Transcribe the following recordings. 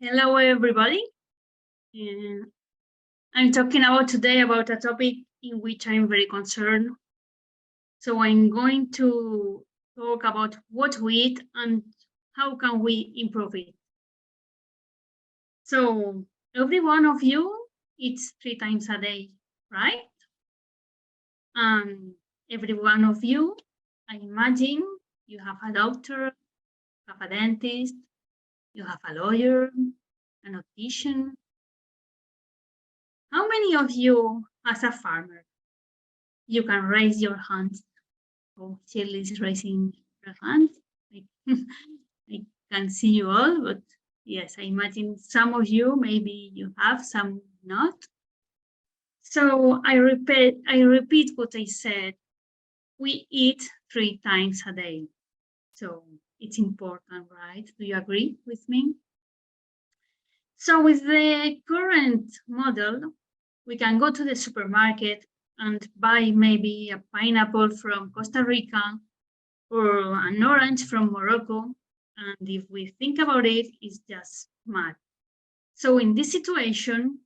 Hello, everybody. I'm talking today about a topic in which I'm very concerned. So I'm going to talk about what we eat and how can we improve it. So every one of you eats 3 times a day, right? And every one of you, I imagine you have a doctor, have a dentist, you have a lawyer, an optician. How many of you as a farmer? You can raise your hands. Oh, Shirley is raising her hand. I can see you all, but yes, I imagine some of you, maybe you have, some not. So I repeat what I said. We eat 3 times a day. So it's important, right? Do you agree with me? So with the current model, we can go to the supermarket and buy maybe a pineapple from Costa Rica or an orange from Morocco. And if we think about it, it's just mad. So in this situation,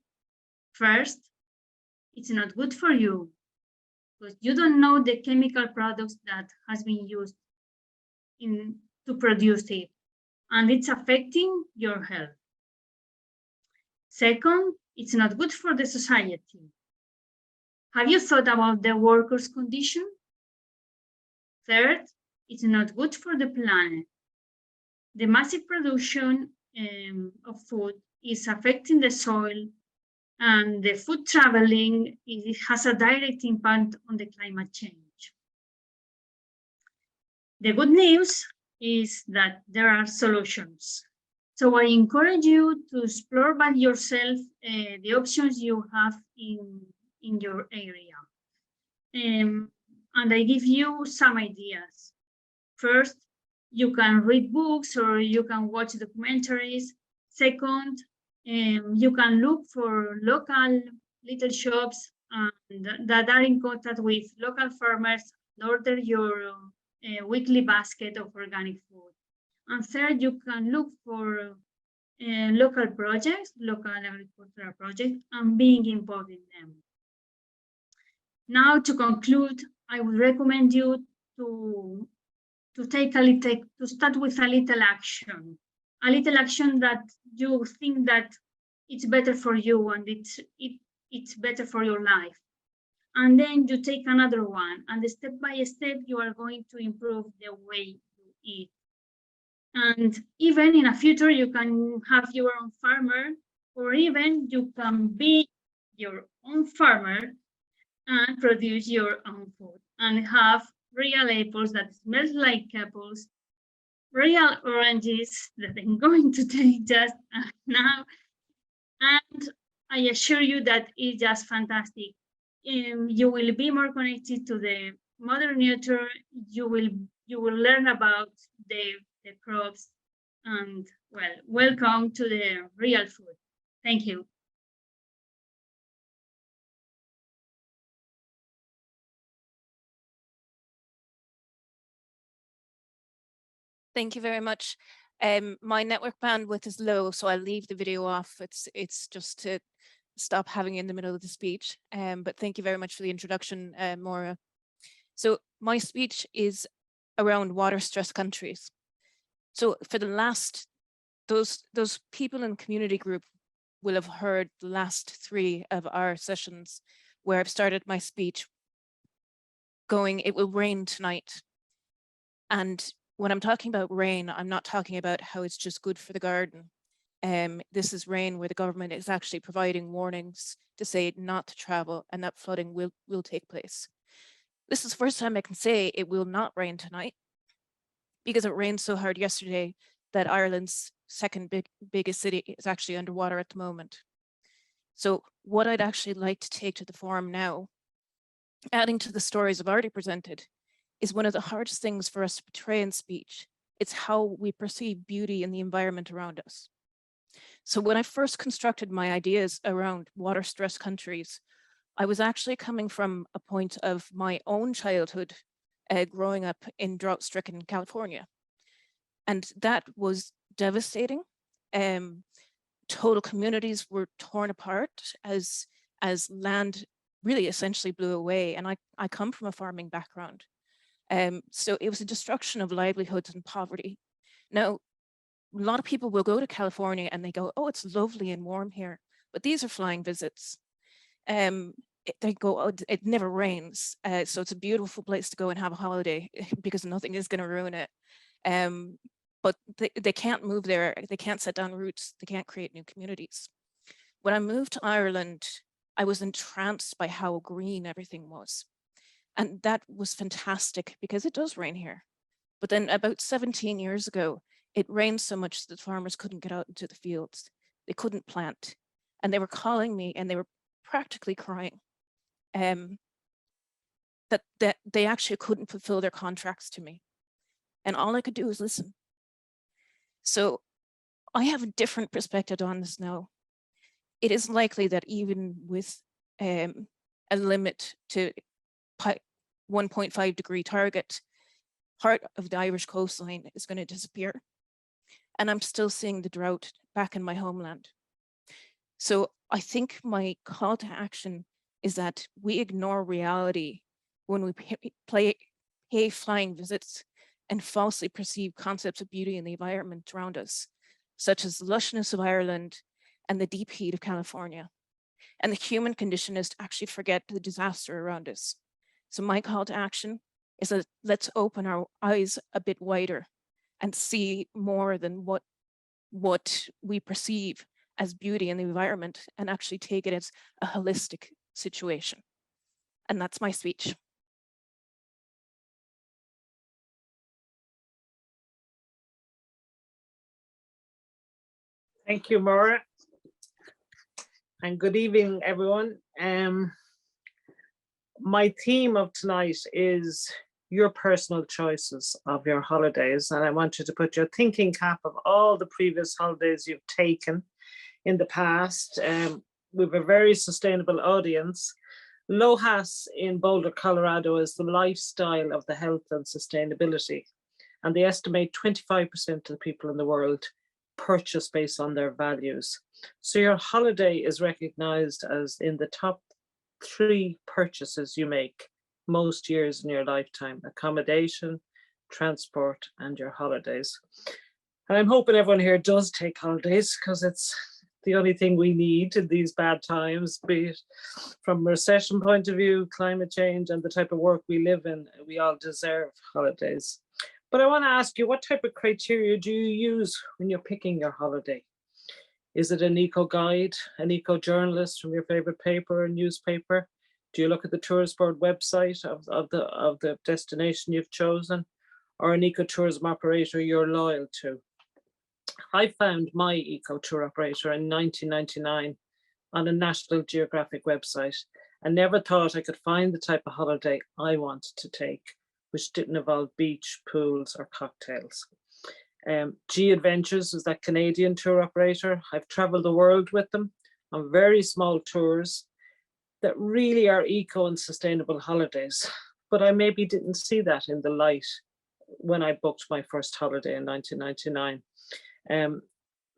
first, it's not good for you because you don't know the chemical products that has been used to produce it, and it's affecting your health. Second, it's not good for the society. Have you thought about the workers' condition? Third, it's not good for the planet. The massive production of food is affecting the soil, and the food traveling has a direct impact on the climate change. The good news is that there are solutions. So I encourage you to explore by yourself the options you have in your area. And I give you some ideas. First, you can read books or you can watch documentaries. Second, you can look for local little shops that are in contact with local farmers and order your weekly basket of organic food. And third, you can look for local projects, local agricultural projects, and being involved in them. Now, to conclude, I would recommend you to start with a little action that you think that it's better for you and it's better for your life. And then you take another one, and step by step, you are going to improve the way you eat. And even in a future, you can have your own farmer, or even you can be your own farmer and produce your own food and have real apples that smell like apples, real oranges that I'm going to take just now. And I assure you that it's just fantastic. You will be more connected to the Mother Nature. You will learn about the crops, and well, welcome to the real food. Thank you. Thank you very much. My network bandwidth is low, so I'll leave the video off. It's just to stop having in the middle of the speech. But thank you very much for the introduction, Maura. So my speech is around water-stressed countries. So for the last, those people in the community group will have heard the last 3 of our sessions where I've started my speech going, it will rain tonight. And when I'm talking about rain, I'm not talking about how it's just good for the garden. This is rain where the government is actually providing warnings to say not to travel and that flooding will take place. This is the first time I can say it will not rain tonight because it rained so hard yesterday that Ireland's second biggest city is actually underwater at the moment. So what I'd actually like to take to the forum now, adding to the stories I've already presented, is one of the hardest things for us to portray in speech. It's how we perceive beauty in the environment around us. So when I first constructed my ideas around water-stressed countries, I was actually coming from a point of my own childhood growing up in drought-stricken California. And that was devastating. total communities were torn apart as land really essentially blew away. And I come from a farming background. So it was a destruction of livelihoods and poverty. Now, a lot of people will go to California and they go, oh, it's lovely and warm here, but these are flying visits. They go, oh, it never rains. So it's a beautiful place to go and have a holiday because nothing is going to ruin it. But they can't move there. They can't set down roots. They can't create new communities. When I moved to Ireland, I was entranced by how green everything was. And that was fantastic because it does rain here. But then about 17 years ago, it rained so much that farmers couldn't get out into the fields. They couldn't plant. And they were calling me and they were practically crying that they actually couldn't fulfill their contracts to me. And all I could do was listen. So I have a different perspective on this now. It is likely that even with a limit to 1.5 degree target, part of the Irish coastline is going to disappear. And I'm still seeing the drought back in my homeland. So I think my call to action is that we ignore reality when we pay flying visits and falsely perceive concepts of beauty in the environment around us, such as the lushness of Ireland and the deep heat of California. And the human condition is to actually forget the disaster around us. So my call to action is that let's open our eyes a bit wider and see more than what we perceive as beauty in the environment and actually take it as a holistic situation. And that's my speech. Thank you, Maura. And good evening, everyone. My theme of tonight is your personal choices of your holidays. And I want you to put your thinking cap of all the previous holidays you've taken in the past. We have a very sustainable audience. LOHAS in Boulder, Colorado is the lifestyle of the health and sustainability. And they estimate 25% of the people in the world purchase based on their values. So your holiday is recognized as in the top 3 purchases you make most years in your lifetime: accommodation, transport, and your holidays. And I'm hoping everyone here does take holidays because it's the only thing we need in these bad times, be it from a recession point of view, climate change, and the type of work we live in. We all deserve holidays. But I want to ask you, what type of criteria do you use when you're picking your holiday? Is it an eco guide, an eco journalist from your favorite paper or newspaper? Do you look at the tourist board website of the destination you've chosen, or an eco-tourism operator you're loyal to? I found my eco-tour operator in 1999 on a National Geographic website and never thought I could find the type of holiday I wanted to take, which didn't involve beach, pools, or cocktails. G Adventures is that Canadian tour operator. I've traveled the world with them on very small tours that really are eco and sustainable holidays. But I maybe didn't see that in the light when I booked my first holiday in 1999.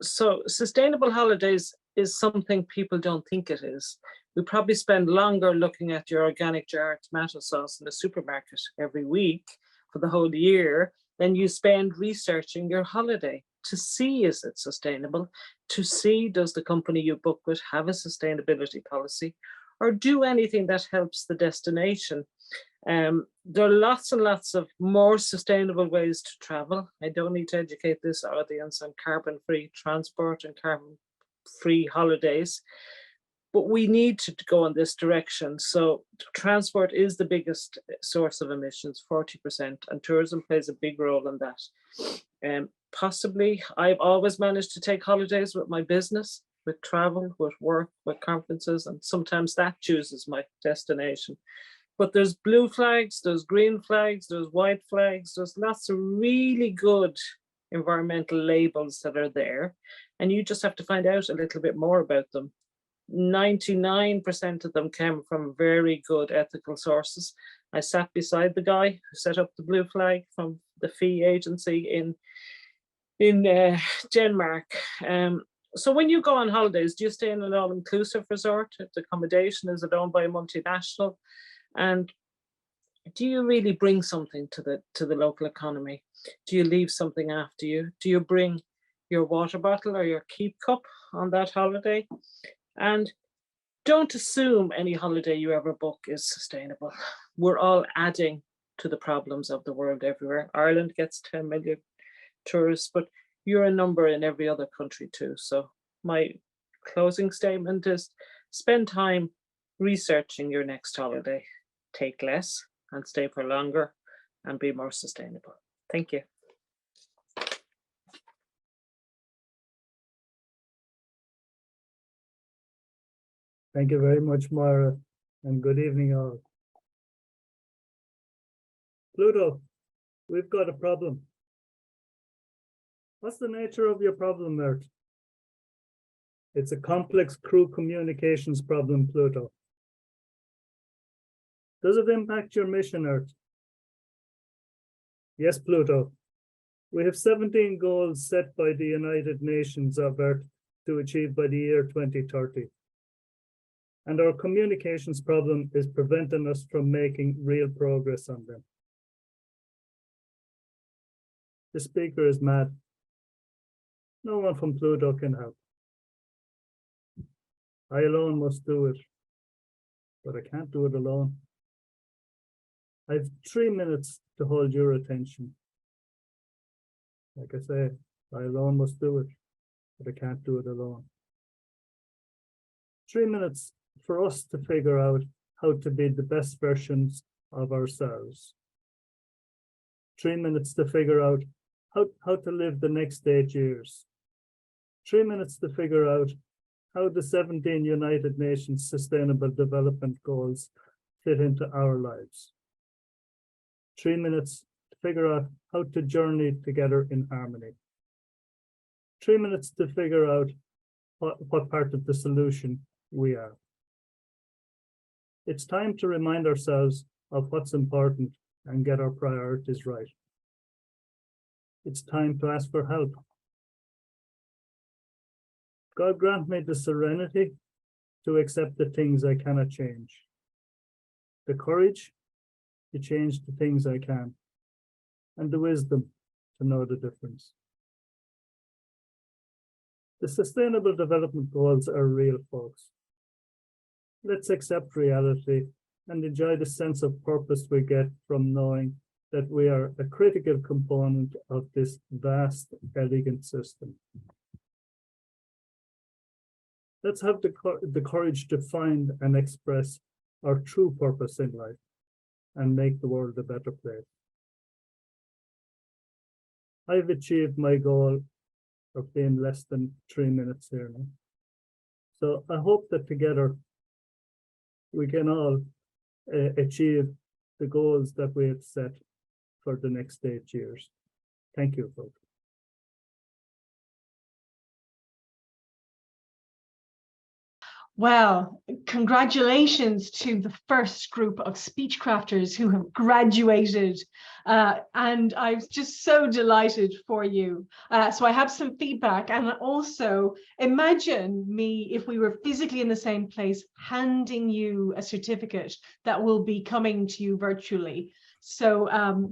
So sustainable holidays is something people don't think it is. We probably spend longer looking at your organic jar of tomato sauce in the supermarket every week for the whole year than you spend researching your holiday to see, is it sustainable? To see, does the company you book with have a sustainability policy or do anything that helps the destination? There are lots and lots of more sustainable ways to travel. I don't need to educate this audience on carbon-free transport and carbon-free holidays, but we need to go in this direction. So transport is the biggest source of emissions, 40%, and tourism plays a big role in that. Possibly, I've always managed to take holidays with my business, with travel, with work, with conferences, and sometimes that chooses my destination. But there's blue flags, there's green flags, there's white flags, there's lots of really good environmental labels that are there. And you just have to find out a little bit more about them. 99% of them came from very good ethical sources. I sat beside the guy who set up the blue flag from the fee agency in Denmark. So when you go on holidays, do you stay in an all-inclusive resort? If the accommodation is it owned by a multinational? And do you really bring something to the local economy? Do you leave something after you? Do you bring your water bottle or your keep cup on that holiday? And don't assume any holiday you ever book is sustainable. We're all adding to the problems of the world everywhere. Ireland gets 10 million tourists, but you're a number in every other country too. So my closing statement is spend time researching your next holiday. Take less and stay for longer and be more sustainable. Thank you. Thank you very much, Mara, and good evening all. Pluto, we've got a problem. What's the nature of your problem, Mert? It's a complex crew communications problem, Pluto. Does it impact your mission, Earth? Yes, Pluto. We have 17 goals set by the United Nations of Earth to achieve by the year 2030. And our communications problem is preventing us from making real progress on them. The speaker is mad. No one from Pluto can help. I alone must do it, but I can't do it alone. I have 3 minutes to hold your attention. Like I say, I alone must do it, but I can't do it alone. 3 minutes for us to figure out how to be the best versions of ourselves. 3 minutes to figure out how to live the next 8 years. 3 minutes to figure out how the 17 United Nations Sustainable Development Goals fit into our lives. 3 minutes to figure out how to journey together in harmony. 3 minutes to figure out what part of the solution we are. It's time to remind ourselves of what's important and get our priorities right. It's time to ask for help. God grant me the serenity to accept the things I cannot change, the courage to change the things I can, and the wisdom to know the difference. The Sustainable Development Goals are real, folks. Let's accept reality and enjoy the sense of purpose we get from knowing that we are a critical component of this vast, elegant system. Let's have the courage to find and express our true purpose in life and make the world a better place. I've achieved my goal of being less than 3 minutes here now. So I hope that together we can all achieve the goals that we have set for the next 8 years. Thank you, folks. Well, congratulations to the first group of Speechcrafters who have graduated. And I was just so delighted for you. So I have some feedback, and also imagine me, if we were physically in the same place, handing you a certificate that will be coming to you virtually. So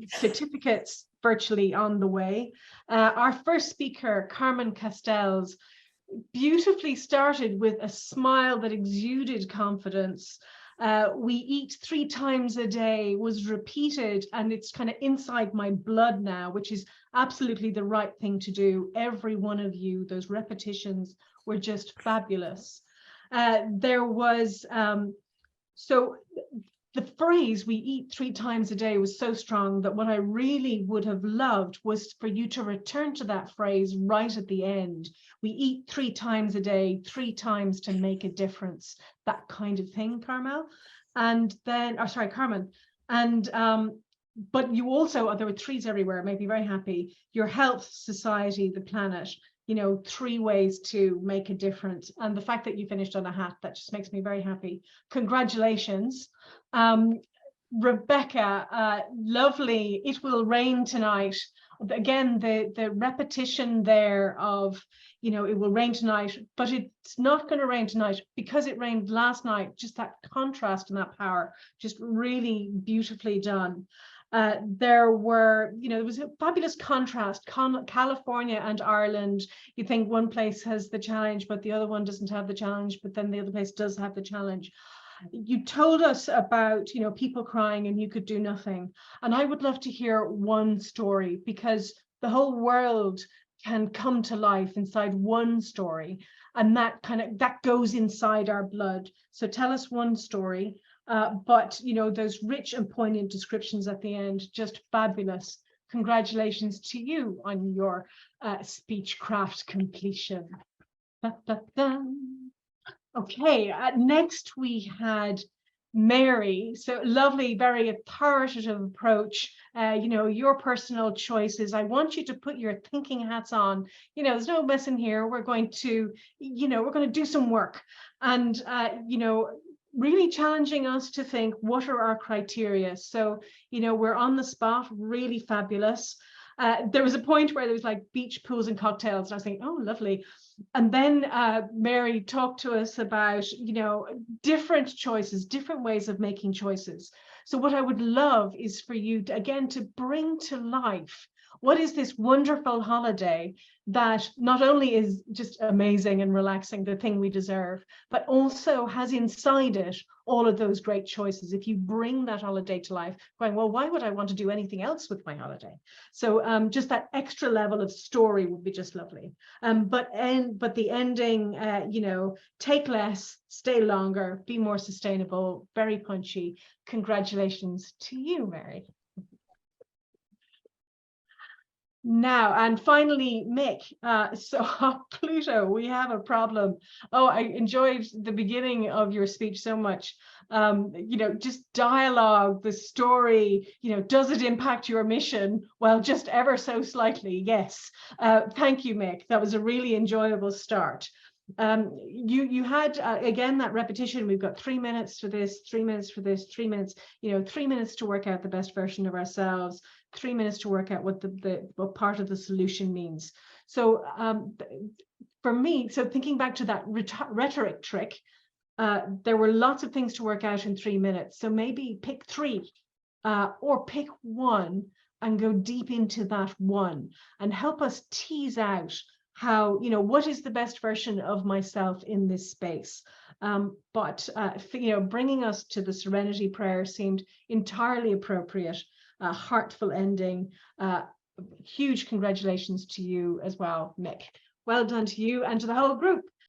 certificates virtually on the way. Our first speaker, Carmen Castells, beautifully started with a smile that exuded confidence. We eat 3 times a day was repeated, and it's kind of inside my blood now, which is absolutely the right thing to do. Every one of you, those repetitions were just fabulous. There was, so the phrase "we eat 3 times a day" was so strong that what I really would have loved was for you to return to that phrase right at the end. We eat 3 times a day, 3 times to make a difference, that kind of thing, Carmel. And then, oh, sorry, Carmen. And, but you also, there were 3s everywhere, made me very happy. Your health, society, the planet, you know, 3 ways to make a difference. And the fact that you finished on a hat, that just makes me very happy. Congratulations. Rebecca, lovely. It will rain tonight. Again, the repetition there of, you know, it will rain tonight, but it's not going to rain tonight because it rained last night. Just that contrast and that power, just really beautifully done. There were, you know, there was a fabulous contrast. California and Ireland, you think one place has the challenge, but the other one doesn't have the challenge, but then the other place does have the challenge. You told us about, you know, people crying and you could do nothing. And I would love to hear one story, because the whole world can come to life inside one story, and that goes inside our blood. So tell us one story, but you know, those rich and poignant descriptions at the end, just fabulous. Congratulations to you on your Speechcraft completion. Da, da, da. Okay, next we had Mary. So lovely, very authoritative approach. You know, your personal choices. I want you to put your thinking hats on. You know, there's no messing here. We're going to, you know, we're going to do some work, and you know, really challenging us to think, what are our criteria? So, you know, we're on the spot, really fabulous. There was a point where there was like beach, pools and cocktails, and I was thinking, oh, lovely. And then Mary talked to us about, you know, different choices, different ways of making choices. So what I would love is for you to, again, to bring to life, what is this wonderful holiday that not only is just amazing and relaxing, the thing we deserve, but also has inside it all of those great choices. If you bring that holiday to life, going, well, why would I want to do anything else with my holiday? So just that extra level of story would be just lovely. But the ending, you know, take less, stay longer, be more sustainable, very punchy. Congratulations to you, Mary. Now, and finally, Mick. So Pluto, we have a problem. Oh, I enjoyed the beginning of your speech so much. You know, just dialogue, the story, you know, does it impact your mission? Well, just ever so slightly, yes. Thank you, Mick. That was a really enjoyable start. You had again that repetition. We've got 3 minutes for this, 3 minutes for this, 3 minutes, you know, 3 minutes to work out the best version of ourselves, 3 minutes to work out what what part of the solution means. So for me, so thinking back to that rhetoric trick, there were lots of things to work out in 3 minutes. So maybe pick 3 or pick 1 and go deep into that one and help us tease out how, you know, what is the best version of myself in this space. But you know, bringing us to the Serenity Prayer seemed entirely appropriate. A heartful ending. Huge congratulations to you as well, Mick. Well done to you and to the whole group.